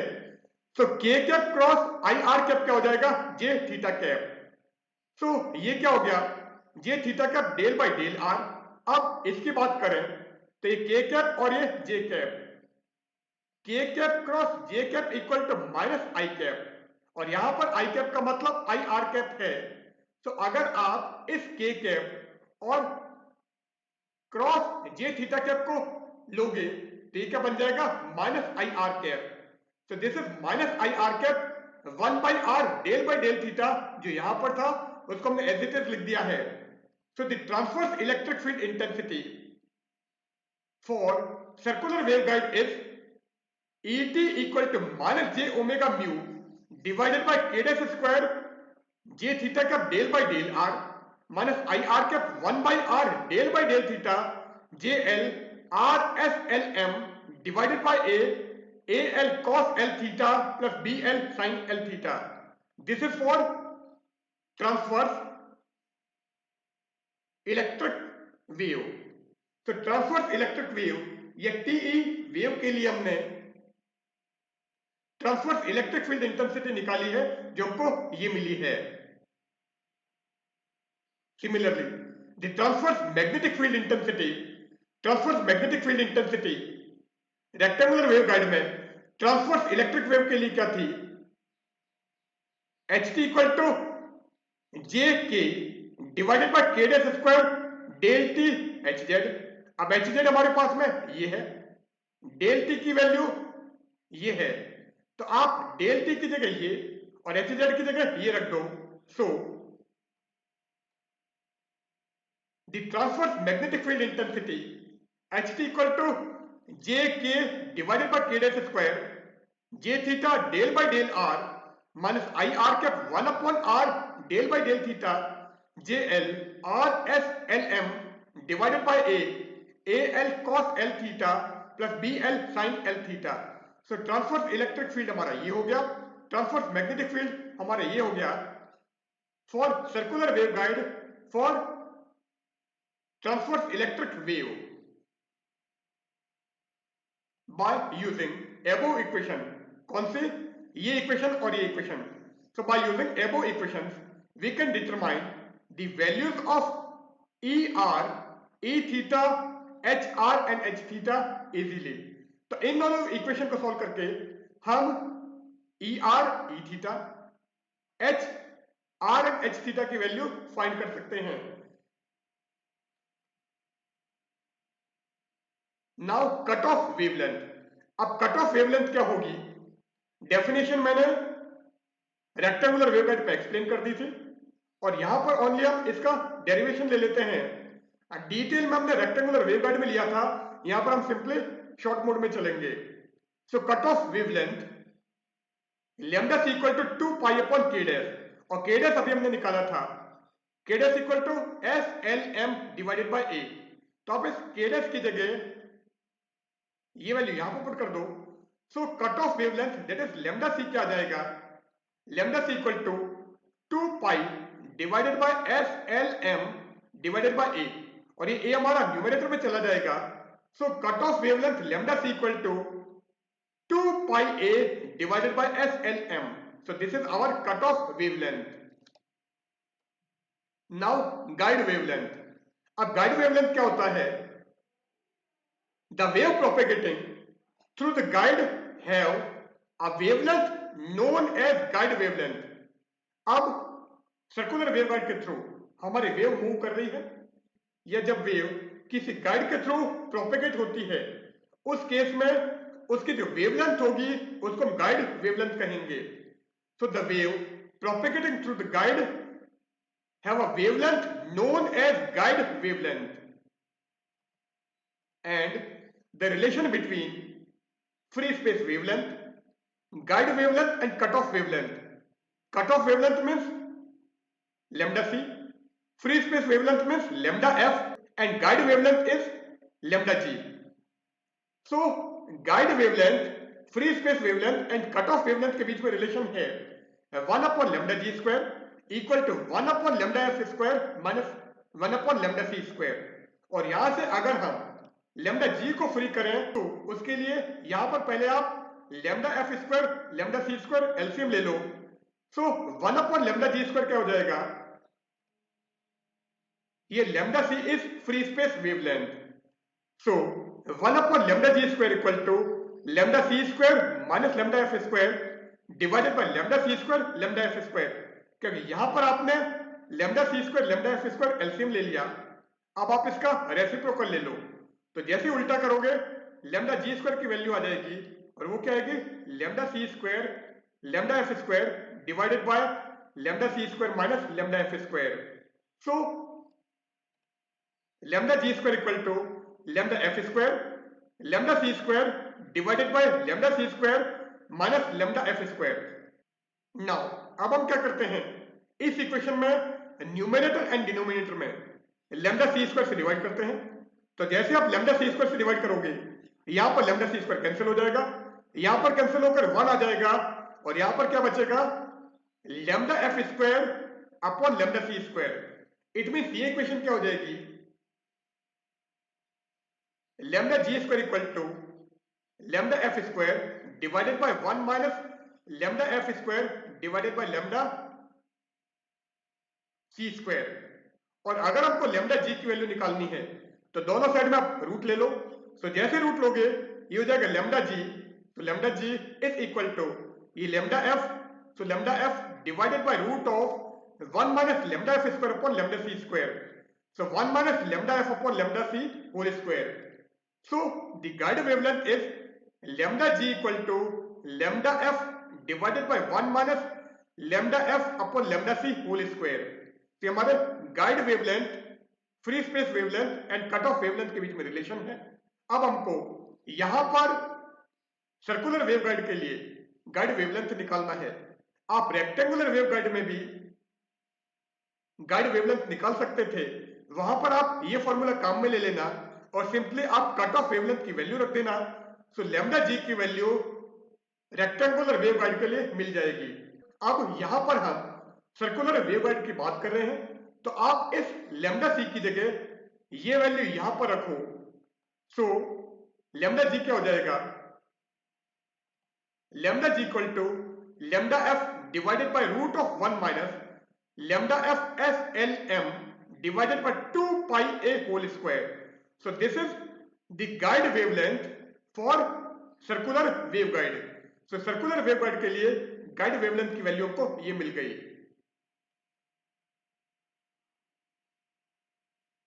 तो के कैप क्रॉस आई आर कैप क्या हो जाएगा, जे थीटा कैप। सो ये क्या हो गया, j theta cap del by del r. अब इसकी बात करें तो ये के कैप और ये j cap, k cap cross j cap equal to minus i cap, और यहां पर आई कैप का मतलब आई आर कैप है। तो अगर आप इस के कैप और क्रॉस जे थीटा कैप को लोगे तो ये क्या बन जाएगा, माइनस आई आर कैप। तो this is minus i r cap 1 by r del by del theta, जो यहां पर था उसको हमने एज इट इज लिख दिया है। So the transverse electric field intensity for circular waveguide is Et equal to minus j omega mu divided by k dash square j theta cap del by del r minus I r cap 1 by r del by del theta j l r s l m divided by a l cos l theta plus b l sin l theta. This is for transverse electric wave. तो ट्रांसवर्स इलेक्ट्रिक वेव या टीई वेव के लिए हमने ट्रांसवर्स इलेक्ट्रिक फील्ड इंटेंसिटी निकाली है, जो हमको ये मिली है। Similarly the transverse magnetic field intensity, transverse magnetic field intensity rectangular waveguide में ट्रांसवर्स इलेक्ट्रिक वेव के लिए क्या थी, h t equal to j k divided by k dash square del t h Z. अब एच जेड हमारे पास में ये है, डेल टी की वैल्यू ये है, तो आप डेल टी की जगह ये और एच जेड की जगह ये रख दो। So the transverse magnetic field intensity h t equal to j k divided by k dash square j theta del by del r minus i r cap 1 upon r del by del theta j L r s L M divided by a L cos L theta plus B L sine L theta. So transverse electric field हमारा ये हो गया, ट्रांसवर्स मैग्नेटिक फील्ड हमारा ये हो गया for circular waveguide for transverse electric wave by using above equation. कौन से, ये इक्वेशन और ये equation. So by using above equation we can determine the values of e r, e theta, h r and h theta easily. तो इन दोनों इक्वेशन को सॉल्व करके हम e r, e theta, h r and h theta की वैल्यू फाइंड कर सकते हैं। Now cut off wavelength. अब कट ऑफ वेवलेंथ क्या होगी, डेफिनेशन मैंने रेक्टेंगुलर वेवगाइड पे एक्सप्लेन कर दी थी, और यहां पर ओनली हम इसका डेरिवेशन ले लेते हैं। डिटेल में हमने रेक्टेंगुलर वेवगाइड में लिया था, यहां पर हम सिंपली शॉर्ट मोड में चलेंगे। So cut off wavelength lambda equal to 2 pi upon k dash, और के डैश अभी हमने निकाला था, k dash equal to S L M divided by a. तो आप इस के डैश की जगह ये वैल्यू यहां पर पुट कर दो। So cut off wavelength that is lambda c क्या आ जाएगा, lambda c equal to 2 pi divided by s L M divided by a, और ये ए हमारा न्यूमरेटर में चला जाएगा। So cut off wavelength lambda c equal to 2 pi a divided by SLM. So this is our cutoff wavelength. Now guide wavelength. अब guide wavelength क्या होता है, the wave propagating through the guide have a wavelength known as guide wavelength. अब सर्कुलर वेवगाइड के थ्रू हमारी वेव मूव कर रही है, या जब वेव किसी गाइड के थ्रू प्रोपेगेट होती है, उस केस में उसकी जो वेवलेंथ होगी उसको हम गाइड वेवलेंथ कहेंगे। So the wave propagating through the guide have a wavelength known as guide wavelength, and the relation between free space wavelength, guide wavelength and cut off wavelength. Cut off wavelength means lambda c, free space wavelength means lambda f, and guide wavelength is lambda g. So guide wavelength, free space wavelength and cutoff wavelength के बीच में रिलेशन है 1 upon lambda g square equal to 1 upon lambda f square minus 1 upon lambda c square। और यहां से अगर हम लेमडा जी को फ्री करें तो उसके लिए यहां पर पहले आप lambda f square lambda c square LCM ले लो। सो 1 लेमडा जी स्क्वायर क्या हो जाएगा, ये lambda c is free space wavelength. So 1 lambda g square equal to lambda c square minus lambda f square divided by lambda c square lambda f square, क्योंकि यहां पर आपने lambda c square lambda f square LCM ले लिया। अब आप इसका रेसिप्रोकल ले लो, तो जैसे ही उल्टा करोगे लेमडा जी स्क्वायर की वैल्यू आ जाएगी और वो क्या आएगी, lambda c square lambda f square divided by lambda c square minus lambda f square. So lambda g square equal to lambda f square lambda c square divided by lambda c square minus lambda f square. Now अब हम क्या करते हैं, इस इक्वेशन में न्यूमरेटर एंड डिनोमिनेटर में लेमडा सी स्क्वायर से डिवाइड करते हैं। तो जैसे आप लेमडा सी स्क्वायर से डिवाइड करोगे यहां पर लेमडा सी स्क्वायर कैंसिल हो जाएगा, यहां पर कैंसिल होकर 1 आ जाएगा और यहां पर क्या बचेगा, lambda f square upon lambda c square. It means ये इक्वेशन क्या हो जाएगी, lambda g square equal to lambda f square divided by 1 minus lambda f square divided by lambda c square. और अगर आपको लेमडा जी की वैल्यू निकालनी है तो दोनों साइड में आप रूट ले लो। सो जैसे रूट लोगे ये हो जाएगा लेमडा जी, तो lambda g is equal to ये lambda f, so lambda F divided by root of 1 minus lambda f square upon lambda c square, so 1 minus lambda f upon lambda c whole square. So the guide wavelength is lambda g equal to lambda f divided by 1 minus lambda f upon lambda c whole square। तो हमारे guide wavelength, free space wavelength and cut off wavelength के बीच में रिलेशन है। अब हमको यहां पर सर्कुलर वेवगाइड के लिए गाइड वेवलेंथ निकालना है। आप रेक्टेंगुलर वेवगाइड में भी गाइड वेवलेंथ निकाल सकते थे, वहां पर आप ये फॉर्मूला काम में ले लेना और सिंपली आप कट ऑफ वेवलेंथ की वैल्यू रख देना। सो लेमडा जी की वैल्यू रेक्टेंगुलर वेवगाइड के लिए मिल जाएगी। अब यहां पर हम सर्कुलर वेवगाइड की बात कर रहे हैं, तो आप इस लेमडा सी की जगह ये वैल्यू यहां पर रखो। सो लेमडा जी क्या हो जाएगा, lambda G equal to lambda F divided by root of 1 minus lambda F S L M divided by 2 pi a whole square। So this is the guide wavelength for circular waveguide। So circular waveguide के लिए guide wavelength की वैल्यू को ये मिल गई।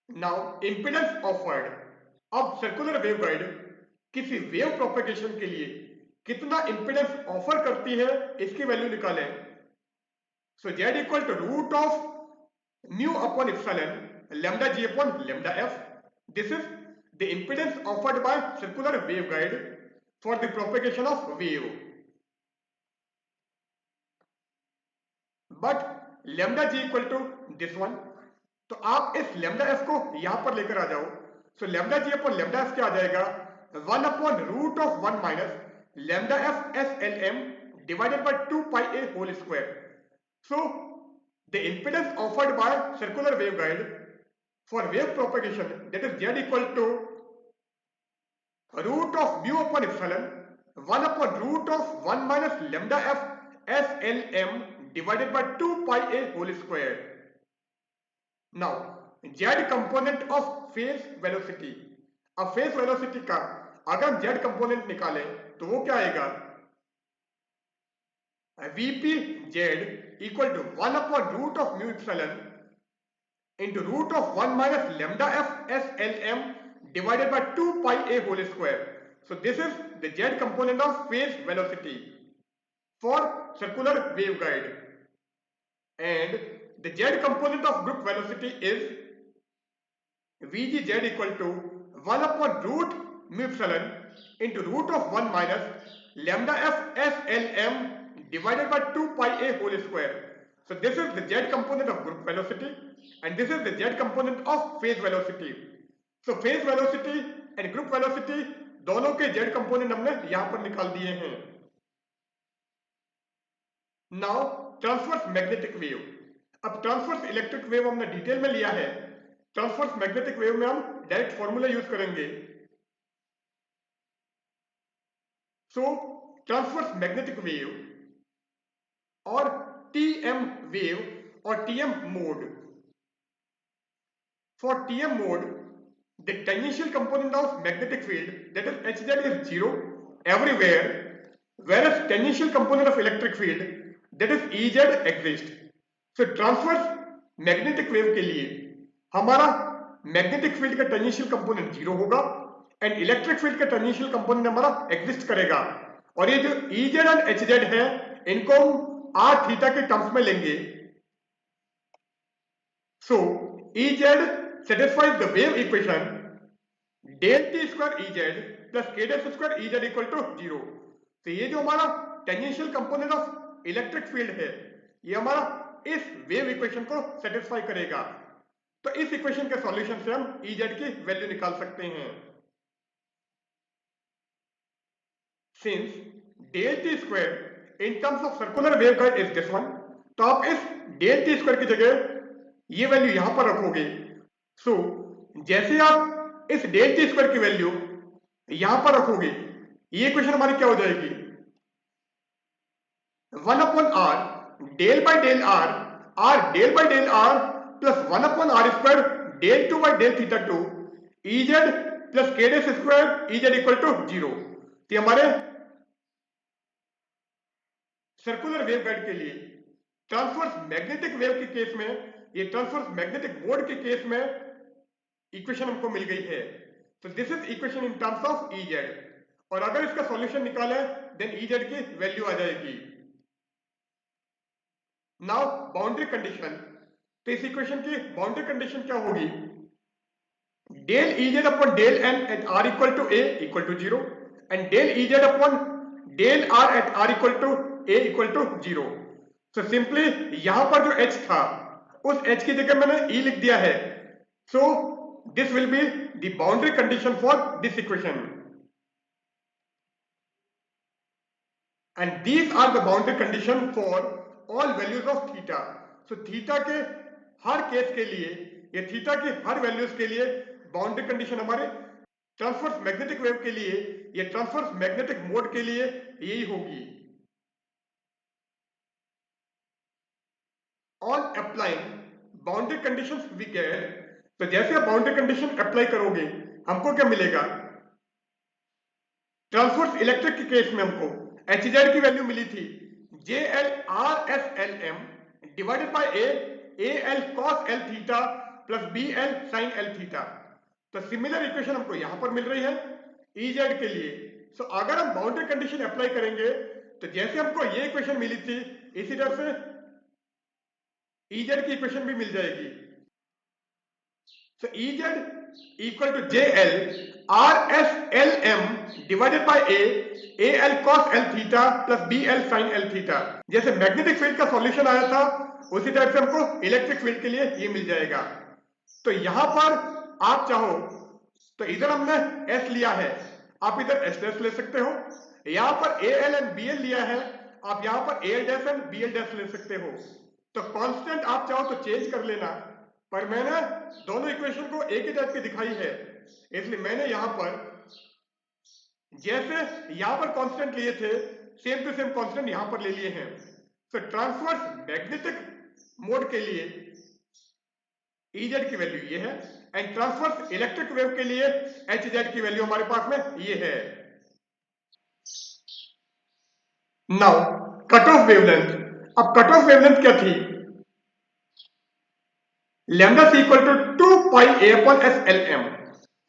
Now impedance offered। अब circular waveguide किसी वेव प्रोपेगेशन के लिए कितना इंपेडेंस ऑफर करती है इसकी वैल्यू निकालें। So z equal to root of mu upon epsilon lambda g upon lambda f। This is the impedance offered by circular waveguide for the propagation of wave। But lambda g equal to this one, तो आप इस lambda f को यहां पर लेकर आ जाओ। So lambda g upon lambda f क्या आ जाएगा, 1 upon root of 1 minus lambda f s l m divided by 2 pi a whole square। So the impedance offered by circular waveguide for wave propagation, that is z equal to root of mu upon epsilon 1 upon root of 1 minus lambda f s l m divided by 2 pi a whole square। Now z component of phase velocity। अब phase velocity का अगर हम z component निकालें तो वो क्या आएगा, Vp z equal to 1 upon root of mu epsilon into root of 1 minus lambda f s l m divided by 2 pi a whole square। So this is the z component of phase velocity for circular waveguide, and the z component of group velocity is Vgz equal to 1 upon root mu epsilon into root of 1 minus lambda f s l m divided by 2 pi a whole square। So this is the z component of group velocity and this is the z component of phase velocity। So phase velocity and group velocity दोनों के z component हमने यहां पर निकाल दिए हैं। Now transverse magnetic wave। अब ट्रांसवर्स इलेक्ट्रिक वेव हमने डिटेल में लिया है, ट्रांसवर्स मैग्नेटिक वेव में हम डायरेक्ट फॉर्मूला यूज करेंगे। So transverse magnetic wave or TM wave or TM mode. For TM mode, the tangential component of magnetic field, that is Hz, is 0 everywhere, whereas tangential component of electric field, that is Ez, exists. So transverse magnetic wave के लिए हमारा मैग्नेटिक फील्ड का टेंजेंशियल कंपोनेंट 0 होगा एंड इलेक्ट्रिक फील्ड का टेंजेंशियल कंपोनेंट हमारा एग्जिस्ट करेगा, और ये जो Ez और Hz है इनको हम r थीटा के टर्म्स में लेंगे. So Ez satisfies the wave equation del t square Ez plus k dash square Ez equal to 0. तो ये जो हमारा tangential component of electric field है ये हमारा इस वेव इक्वेशन को सेटिस्फाई करेगा. तो इस इक्वेशन के सॉल्यूशन से हम Ez की वैल्यू निकाल सकते हैं. Since del t square in terms of circular waveguide is this one, तो आप इस del t square की जगह ये वैल्यू यहां पर रखोगे. सो जैसे आप इस del t square की वैल्यू यहां पर रखोगे ये इक्वेशन हमारी क्या हो जाएगी, 1 upon r del by del r del by del r plus 1 upon r square del 2 by del theta 2 Ez plus k dash square Ez equal to 0. तो हमारे सर्कुलर वेवगाइड के लिए ट्रांसवर्स मैग्नेटिक वेव के केस में, ये ट्रांसवर्स मैग्नेटिक मोड के केस में इक्वेशन हमको मिल गई है. तो this is equation in terms of Ez, और अगर इसका सॉल्यूशन निकाले देन Ez की वैल्यू आ जाएगी. नाउ बाउंड्री कंडीशन, तो इस इक्वेशन की बाउंड्री कंडीशन क्या होगी, del Ez upon del n at r equal to a equal to 0 and del Ez upon del r at r equal to a equal to 0. तो सिंपली यहां पर जो h था उस h की जगह मैंने e लिख दिया है. So this will be the boundary condition for this equation, and these are the boundary condition for all values of theta. So theta के हर केस के लिए या थीटा की हर वैल्यूज के लिए बाउंड्री कंडीशन हमारे ट्रांसवर्स मैग्नेटिक वेव के लिए या ट्रांसवर्स मैग्नेटिक मोड के लिए यही होगी. On applying boundary conditions we get, तो जैसे आप बाउंड्री कंडीशन अप्लाई करोगे हमको क्या मिलेगा, ट्रांसवर्स इलेक्ट्रिक के केस में हमको Hz की वैल्यू मिली थी JL RSLM divided by AL cos L theta plus BL sin L theta. तो सिमिलर इक्वेशन हमको यहां पर मिल रही है Ez के लिए. सो अगर हम बाउंड्री कंडीशन अप्लाई करेंगे तो जैसे हमको ये इक्वेशन मिली थी इसी तरह से Ez की इक्वेशन भी मिल जाएगी. So Ez equal to JL RSLM divided by AL cos L theta plus BL sin L theta. जैसे मैग्नेटिक फील्ड का सॉल्यूशन आया था उसी टाइप से हमको इलेक्ट्रिक फील्ड के लिए ये मिल जाएगा. तो यहां पर आप चाहो तो इधर हमने S लिया है, आप इधर S' ले सकते हो. यहां पर AL एंड BL लिया है, आप यहां पर AL' एंड BL' ले सकते हो. तो कांस्टेंट आप चाहो तो चेंज कर लेना, पर मैंने दोनों इक्वेशन को एक ही टाइप की दिखाई है इसलिए मैंने यहां पर जैसे यहां पर कांस्टेंट लिए थे सेम टू सेम कांस्टेंट यहां पर ले लिए हैं. तो ट्रांसवर्स मैग्नेटिक मोड के लिए Ez की वैल्यू ये है एंड ट्रांसवर्स इलेक्ट्रिक वेव के लिए Hz की वैल्यू हमारे पास में ये है. नाउ कट ऑफ वेवलेंथ, अब कट ऑफ वेवलेंथ क्या थी, lambda c equal to 2 pi a upon s l m.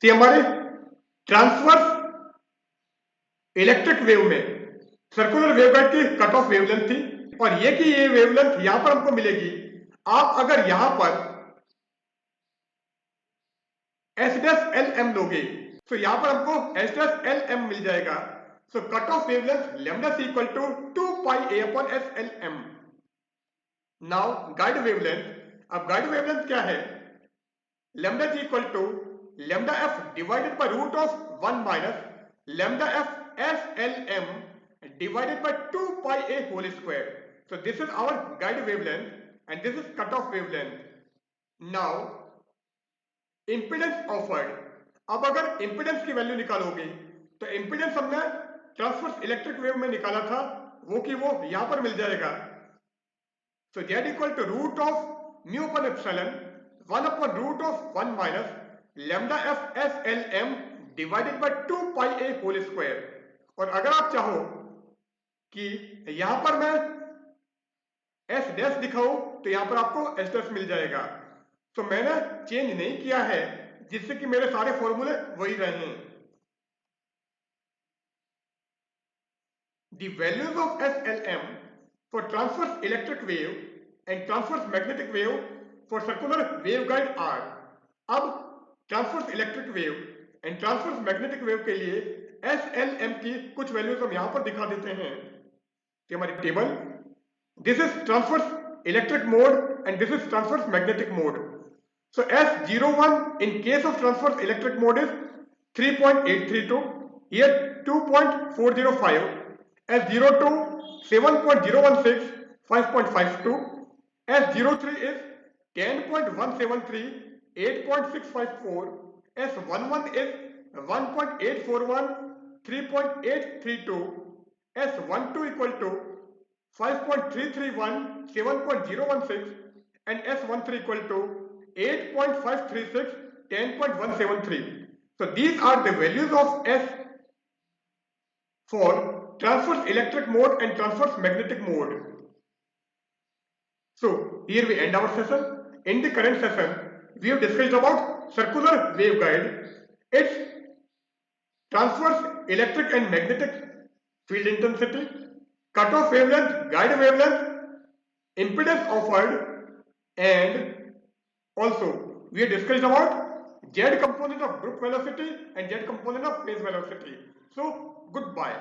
तो हमारे ट्रांसवर्स इलेक्ट्रिक वेव में सर्कुलर वेवगाइड की कट ऑफ वेवलेंथ थी, और ये कि ये वेवलेंथ यहां पर हमको मिलेगी. आप अगर यहां पर S'(Lm) लोगे तो यहां पर हमको S'(Lm) मिल जाएगा. So cut off wavelength lambda c equal to 2 pi a upon s l m. Now guide wavelength, अब गाइड वेवलेंथ क्या है, lambda g equal to lambda f divided by root of 1 minus lambda f S'(Lm) divided by 2 pi a whole square. So this is our guide wavelength and this is cutoff wavelength. Now impedance offered, अब अगर impedance की वैल्यू निकालोगे तो impedance हमने ट्रांसवर्स इलेक्ट्रिक वेव में निकाला था वो कि वो यहां पर मिल जाएगा। So z equal to root of mu upon epsilon 1 upon root of 1 minus lambda f s l m divided by 2 pi a whole square। और अगर आप चाहो कि यहां पर मैं s डैश दिखाऊं तो यहां पर आपको s डैश मिल जाएगा। तो मैंने चेंज नहीं किया है जिससे कि मेरे सारे फॉर्मूले वही रहे। The values of SLM for transverse electric wave and transverse magnetic wave for circular waveguide are। अब transverse electric wave and transverse magnetic wave के लिए SLM की कुछ वैल्यूज हम यहां पर दिखा देते हैं कि हमारी table, this is transverse electric mode and this is transverse magnetic mode. So S01 in case of transverse electric mode is 3.832, here 2.405, S02 7.016 5.52, S03 is 10.173 8.654, S11 is 1.841 3.832, S12 equal to 5.331 7.016 and S13 equal to 8.536 10.173। So these are the values of S for transverse electric mode and transverse magnetic mode। So here we end our session. In the current session we have discussed about circular waveguide, its transverse electric and magnetic field intensity, cutoff wavelength, guide wavelength, impedance offered, and also we have discussed about z component of group velocity and z component of phase velocity। So goodbye।